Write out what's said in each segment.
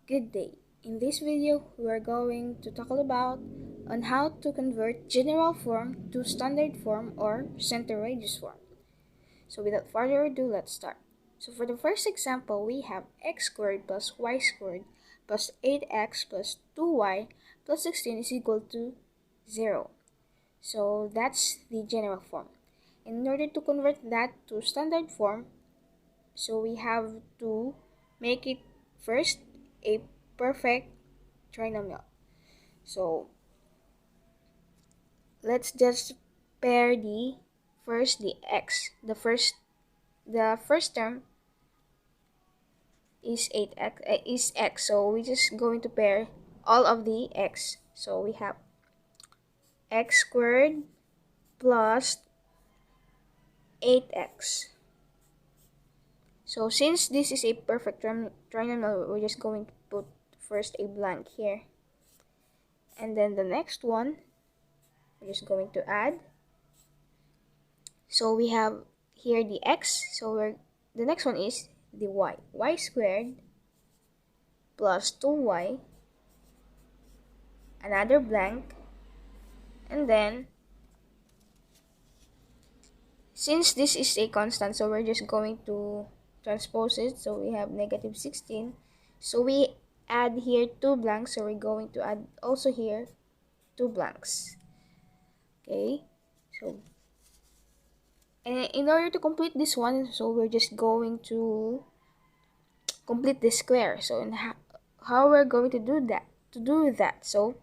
Good day. In this video, we are going to talk about on how to convert general form to standard form or center radius form. So without further ado, let's start. So for the first example, we have x squared plus y squared plus 8x plus 2y plus 16 is equal to 0. So that's the general form. In order to convert that to standard form, so we have to make it first a perfect trinomial. So let's just pair the x. The first term is 8x is x. So we're just going to pair all of the x. So we have x squared plus 8x. So since this is a perfect trinomial, we're just going to put first a blank here. And then the next one, we're just going to add. So we have here the x. So the next one is the y. Y squared plus 2y, another blank. And then, since this is a constant, so we're just going to transpose it. So we have negative 16. So we add here two blanks. So we're going to add also here two blanks. Okay. So, and in order to complete this one, so we're just going to complete the square. So how we're going to do that? So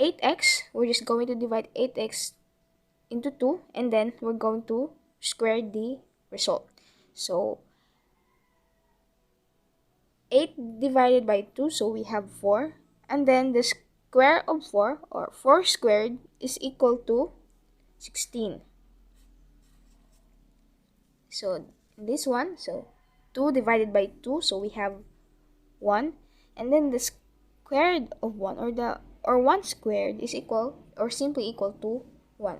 8x, we're just going to divide 8x into 2, and then we're going to square the result. So 8 divided by 2, so we have 4, and then the square of 4, or 4 squared, is equal to 16. So this one, so 2 divided by 2, so we have 1, and then the squared of 1, or 1 squared, is equal or simply equal to 1.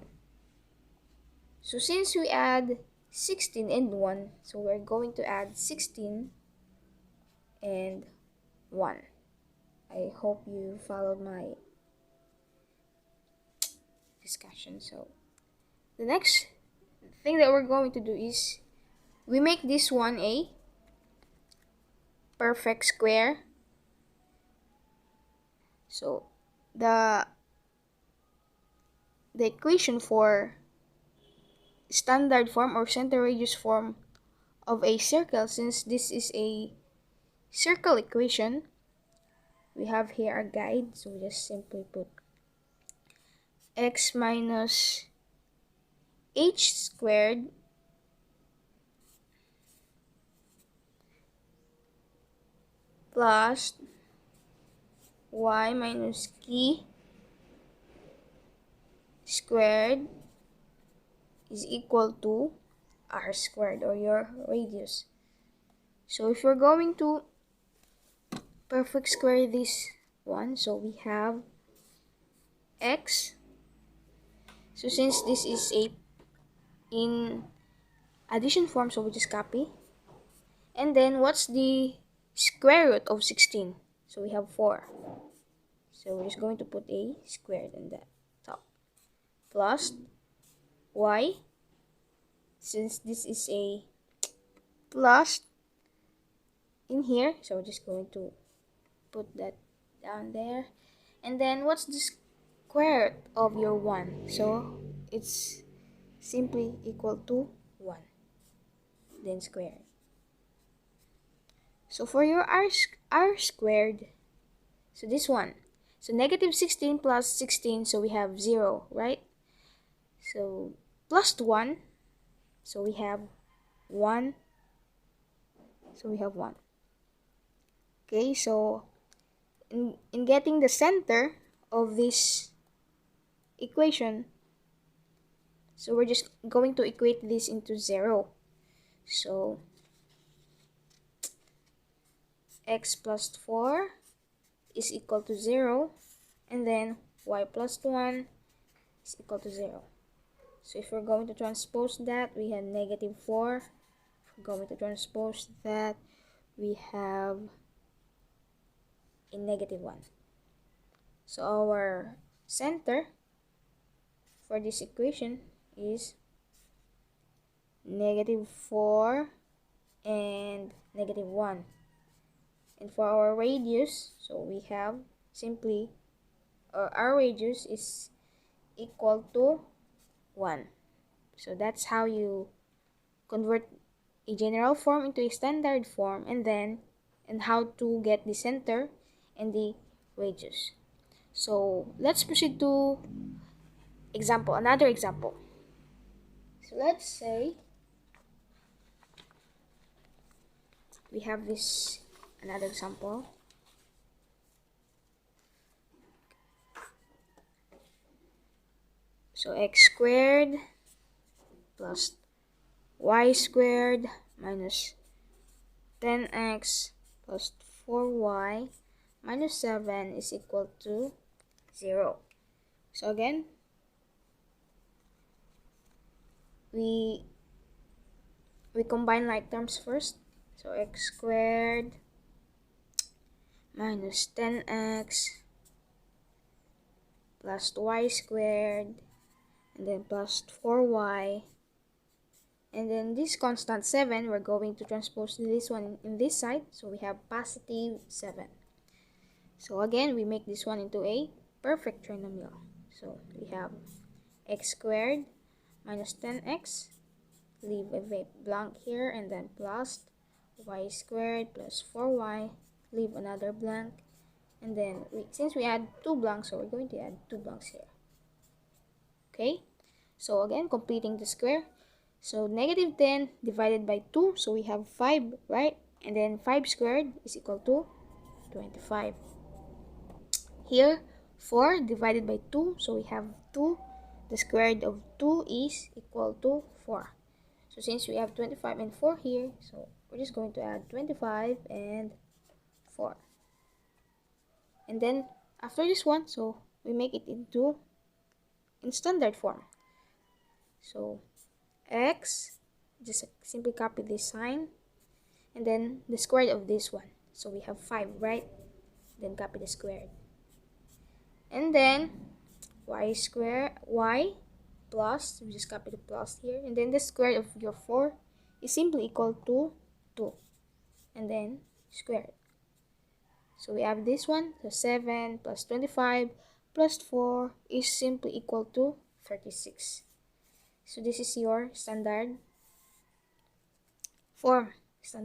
So since we add 16 and 1, so we're going to add 16 and 1. I hope you followed my discussion. So the next thing that we're going to do is we make this one a perfect square. So the equation for standard form or center radius form of a circle, since this is a circle equation, we have here a guide. So we just simply put x minus h squared plus y minus k squared is equal to r squared, or your radius. So if we're going to perfect square this one, so we have x. So since this is a in addition form, so we just copy. And then what's the square root of 16? So we have 4. So we're just going to put a squared in the top. Plus y, since this is a plus in here, so we're just going to put that down there. And then what's the square root of your 1? So it's simply equal to 1, then square. So for your r squared, so this one, so negative 16 plus 16, so we have 0, right? So plus 1, so we have 1, so we have 1. Okay, so in getting the center of this equation, so we're just going to equate this into 0. So x plus 4 is equal to 0, and then y plus 1 is equal to 0. So if we're going to transpose that, we have negative 4. If we're going to transpose that, we have a negative 1. So our center for this equation is negative 4 and negative 1. And for our radius, so we have simply, our radius is equal to 1. So that's how you convert a general form into a standard form, and how to get the center and the radius. So let's proceed to another example. So let's say we have this another example. So x squared plus y squared minus 10x plus 4y minus 7 is equal to 0. So again, we combine like terms first. So x squared minus 10x plus y squared, and then plus 4y, and then this constant 7, we're going to transpose this one in this side, so we have positive 7. So again, we make this one into a perfect trinomial. So we have x squared minus 10x, leave a blank here, and then plus y squared plus 4y, leave another blank, and then since we add 2 blanks, so we're going to add 2 blanks here. Okay, so again, completing the square. So negative 10 divided by 2, so we have 5, right? And then 5 squared is equal to 25. Here, 4 divided by 2, so we have 2. The square root of 2 is equal to 4. So since we have 25 and 4 here, so we're just going to add 25 and 4. And then after this one, so we make it in standard form. So x, just simply copy this sign, and then the square root of this one. So we have 5, right? Then copy the square. And then y plus, we just copy the plus here, and then the square root of your 4 is simply equal to 2, and then square. So we have this one, so 7 plus 25 plus 4 is simply equal to 36. So this is your standard form. Okay,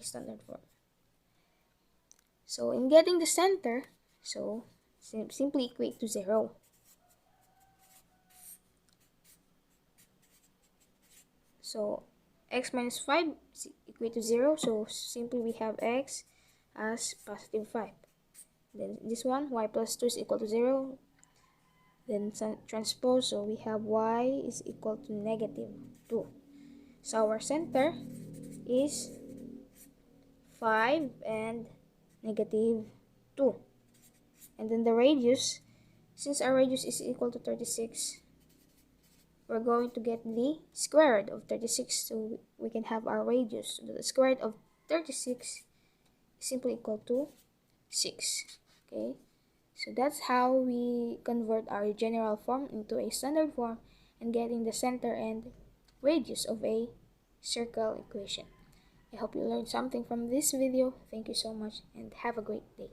standard form. So in getting the center, so simply equate to 0. So x minus 5 is equate to 0, so simply we have x as positive 5. Then this one, y plus 2 is equal to 0. Then transpose, so we have y is equal to negative 2. So our center is 5 and negative 2. And then the radius, since our radius is equal to 36, we're going to get the square root of 36, so we can have our radius. So the square root of 36 is simply equal to 6. Okay, so that's how we convert our general form into a standard form and getting the center and radius of a circle equation. I hope you learned something from this video. Thank you so much and have a great day.